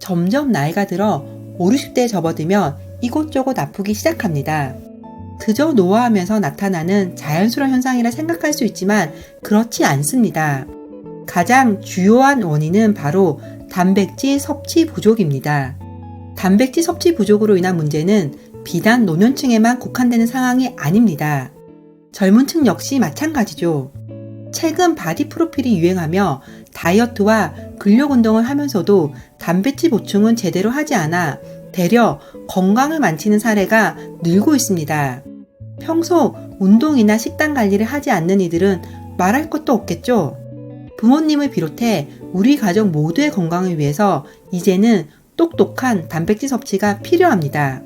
점점 나이가 들어 5, 60대에 접어들면 이곳저곳 아프기 시작합니다. 그저 노화하면서 나타나는 자연스러운 현상이라 생각할 수 있지만 그렇지 않습니다. 가장 주요한 원인은 바로 단백질 섭취 부족입니다. 단백질 섭취 부족으로 인한 문제는 비단 노년층에만 국한되는 상황이 아닙니다. 젊은 층 역시 마찬가지죠. 최근 바디 프로필이 유행하며 다이어트와 근력 운동을 하면서도 단백질 보충은 제대로 하지 않아 되려 건강을 망치는 사례가 늘고 있습니다. 평소 운동이나 식단 관리를 하지 않는 이들은 말할 것도 없겠죠. 부모님을 비롯해 우리 가족 모두의 건강을 위해서 이제는 똑똑한 단백질 섭취가 필요합니다.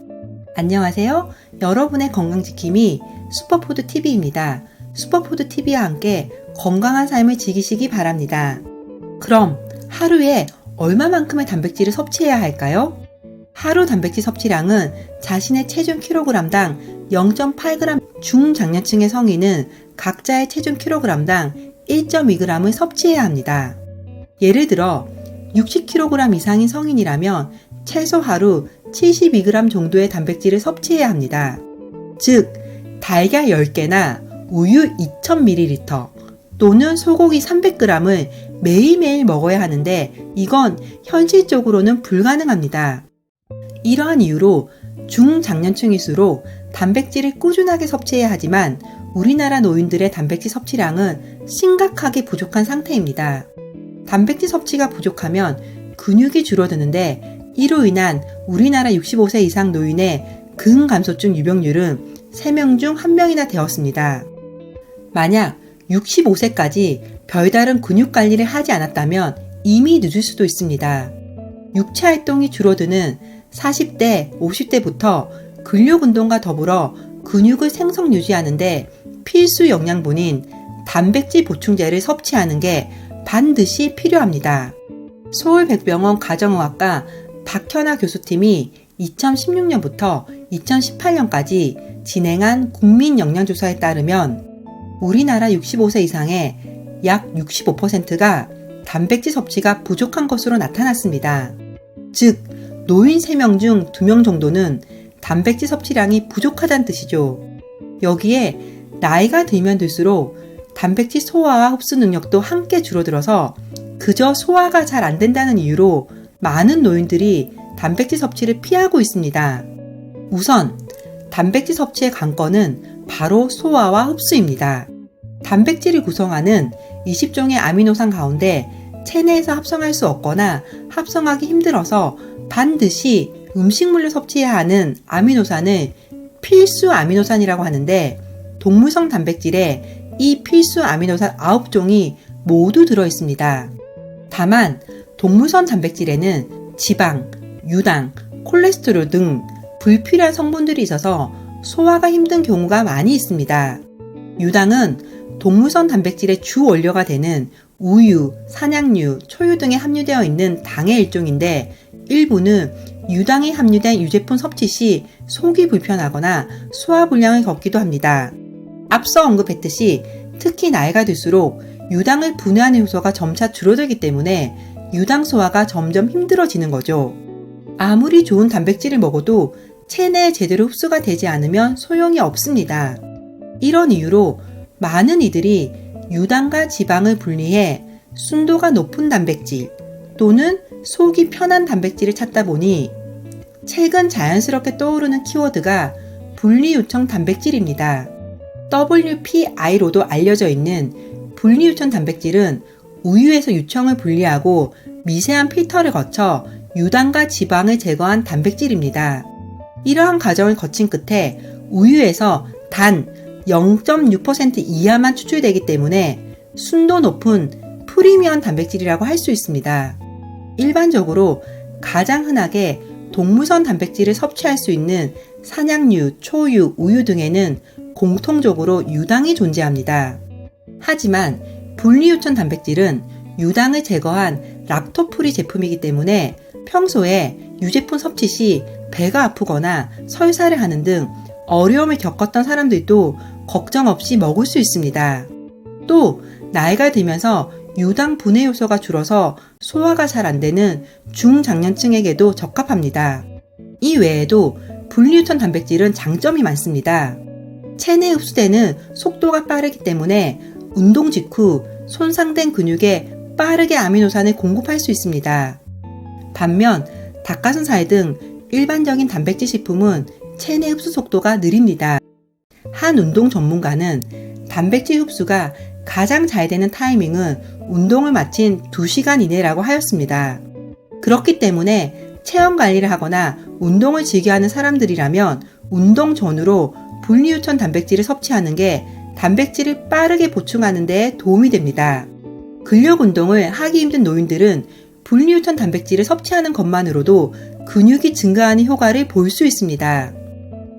안녕하세요. 여러분의 건강지킴이 슈퍼푸드TV입니다. 슈퍼푸드TV와 함께 건강한 삶을 즐기시기 바랍니다. 그럼 하루에 얼마만큼의 단백질을 섭취해야 할까요? 하루 단백질 섭취량은 자신의 체중 kg당 0.8g, 중장년층의 성인은 각자의 체중 kg당 1.2g을 섭취해야 합니다. 예를 들어 60kg 이상인 성인이라면 최소 하루 72g 정도의 단백질을 섭취해야 합니다. 즉, 달걀 10개나 우유 2000ml 또는 소고기 300g을 매일매일 먹어야 하는데 이건 현실적으로는 불가능합니다. 이러한 이유로 중장년층일수록 단백질을 꾸준하게 섭취해야 하지만 우리나라 노인들의 단백질 섭취량은 심각하게 부족한 상태입니다. 단백질 섭취가 부족하면 근육이 줄어드는데 이로 인한 우리나라 65세 이상 노인의 근감소증 유병률은 3명 중 1명이나 되었습니다. 만약 65세까지 별다른 근육 관리를 하지 않았다면 이미 늦을 수도 있습니다. 육체 활동이 줄어드는 40대, 50대부터 근력 운동과 더불어 근육을 생성 유지하는데 필수 영양분인 단백질 보충제를 섭취하는 게 반드시 필요합니다. 서울백병원 가정의학과 박현아 교수팀이 2016년부터 2018년까지 진행한 국민영양조사에 따르면 우리나라 65세 이상의 약 65%가 단백질 섭취가 부족한 것으로 나타났습니다. 즉, 노인 3명 중 2명 정도는 단백질 섭취량이 부족하다는 뜻이죠. 여기에 나이가 들면 들수록 단백질 소화와 흡수 능력도 함께 줄어들어서 그저 소화가 잘 안 된다는 이유로 많은 노인들이 단백질 섭취를 피하고 있습니다. 우선 단백질 섭취의 관건은 바로 소화와 흡수입니다. 단백질을 구성하는 20종의 아미노산 가운데 체내에서 합성할 수 없거나 합성하기 힘들어서 반드시 음식물로 섭취해야 하는 아미노산을 필수 아미노산이라고 하는데 동물성 단백질에 이 필수 아미노산 9종이 모두 들어있습니다. 다만 동물성 단백질에는 지방, 유당, 콜레스테롤 등 불필요한 성분들이 있어서 소화가 힘든 경우가 많이 있습니다. 유당은 동물성 단백질의 주 원료가 되는 우유, 산양유, 초유 등에 함유되어 있는 당의 일종인데 일부는 유당이 함유된 유제품 섭취 시 속이 불편하거나 소화불량을 겪기도 합니다. 앞서 언급했듯이 특히 나이가 들수록 유당을 분해하는 효소가 점차 줄어들기 때문에 유당 소화가 점점 힘들어지는 거죠. 아무리 좋은 단백질을 먹어도 체내에 제대로 흡수가 되지 않으면 소용이 없습니다. 이런 이유로 많은 이들이 유당과 지방을 분리해 순도가 높은 단백질 또는 속이 편한 단백질을 찾다 보니 최근 자연스럽게 떠오르는 키워드가 분리요청 단백질입니다. WPI로도 알려져 있는 분리요청 단백질은 우유에서 유청을 분리하고 미세한 필터를 거쳐 유당과 지방을 제거한 단백질입니다. 이러한 과정을 거친 끝에 우유에서 단 0.6% 이하만 추출되기 때문에 순도 높은 프리미엄 단백질이라고 할 수 있습니다. 일반적으로 가장 흔하게 동물성 단백질을 섭취할 수 있는 산양유, 초유, 우유 등에는 공통적으로 유당이 존재합니다. 하지만 분리요청 단백질은 유당을 제거한 락토프리 제품이기 때문에 평소에 유제품 섭취 시 배가 아프거나 설사를 하는 등 어려움을 겪었던 사람들도 걱정 없이 먹을 수 있습니다. 또 나이가 들면서 유당 분해 요소가 줄어서 소화가 잘 안 되는 중장년층에게도 적합합니다. 이 외에도 분리유천 단백질은 장점이 많습니다. 체내 흡수되는 속도가 빠르기 때문에 운동 직후 손상된 근육에 빠르게 아미노산을 공급할 수 있습니다. 반면 닭가슴살 등 일반적인 단백질 식품은 체내 흡수 속도가 느립니다. 한 운동 전문가는 단백질 흡수가 가장 잘 되는 타이밍은 운동을 마친 2시간 이내라고 하였습니다. 그렇기 때문에 체형 관리를 하거나 운동을 즐겨하는 사람들이라면 운동 전후로 분리유천 단백질을 섭취하는 게 단백질을 빠르게 보충하는 데 도움이 됩니다. 근력 운동을 하기 힘든 노인들은 분리유천 단백질을 섭취하는 것만으로도 근육이 증가하는 효과를 볼 수 있습니다.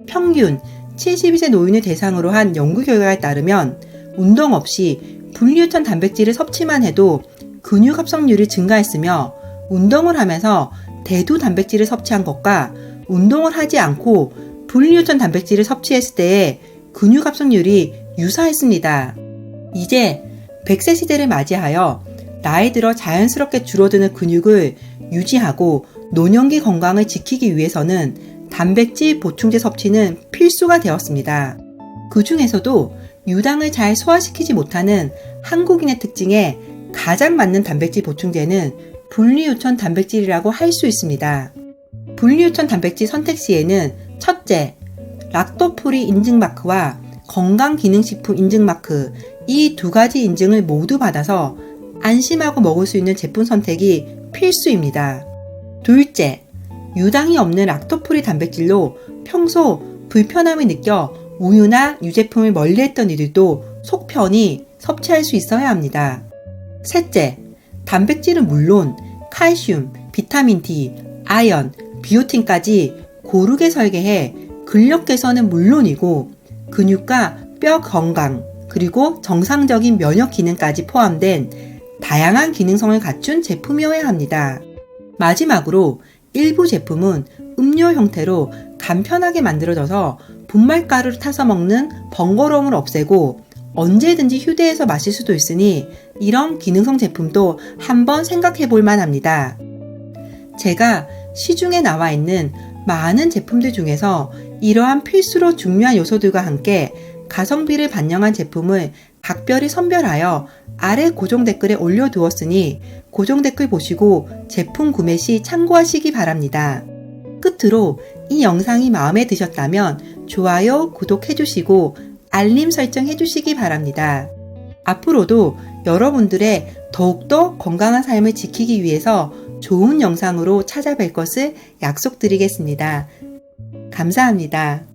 평균 72세 노인을 대상으로 한 연구 결과에 따르면 운동 없이 분리유천 단백질을 섭취만 해도 근육 합성률이 증가했으며 운동을 하면서 대두 단백질을 섭취한 것과 운동을 하지 않고 분리유천 단백질을 섭취했을 때의 근육 합성률이 유사했습니다. 이제 100세 시대를 맞이하여 나이 들어 자연스럽게 줄어드는 근육을 유지하고 노년기 건강을 지키기 위해서는 단백질 보충제 섭취는 필수가 되었습니다. 그 중에서도 유당을 잘 소화시키지 못하는 한국인의 특징에 가장 맞는 단백질 보충제는 분리유천 단백질이라고 할 수 있습니다. 분리유천 단백질 선택 시에는 첫째, 락토프리 인증마크와 건강기능식품 인증마크 이 2가지 인증을 모두 받아서 안심하고 먹을 수 있는 제품 선택이 필수입니다. 둘째, 유당이 없는 락토프리 단백질로 평소 불편함을 느껴 우유나 유제품을 멀리했던 이들도 속 편히 섭취할 수 있어야 합니다. 셋째, 단백질은 물론 칼슘, 비타민 D, 아연, 비오틴까지 고르게 설계해 근력 개선은 물론이고 근육과 뼈 건강, 그리고 정상적인 면역 기능까지 포함된 다양한 기능성을 갖춘 제품이어야 합니다. 마지막으로 일부 제품은 음료 형태로 간편하게 만들어져서 분말가루를 타서 먹는 번거로움을 없애고 언제든지 휴대해서 마실 수도 있으니 이런 기능성 제품도 한번 생각해 볼 만합니다. 제가 시중에 나와 있는 많은 제품들 중에서 이러한 필수로 중요한 요소들과 함께 가성비를 반영한 제품을 각별히 선별하여 아래 고정 댓글에 올려두었으니 고정 댓글 보시고 제품 구매 시 참고하시기 바랍니다. 끝으로 이 영상이 마음에 드셨다면 좋아요, 구독해주시고 알림 설정해주시기 바랍니다. 앞으로도 여러분들의 더욱더 건강한 삶을 지키기 위해서 좋은 영상으로 찾아뵐 것을 약속드리겠습니다. 감사합니다.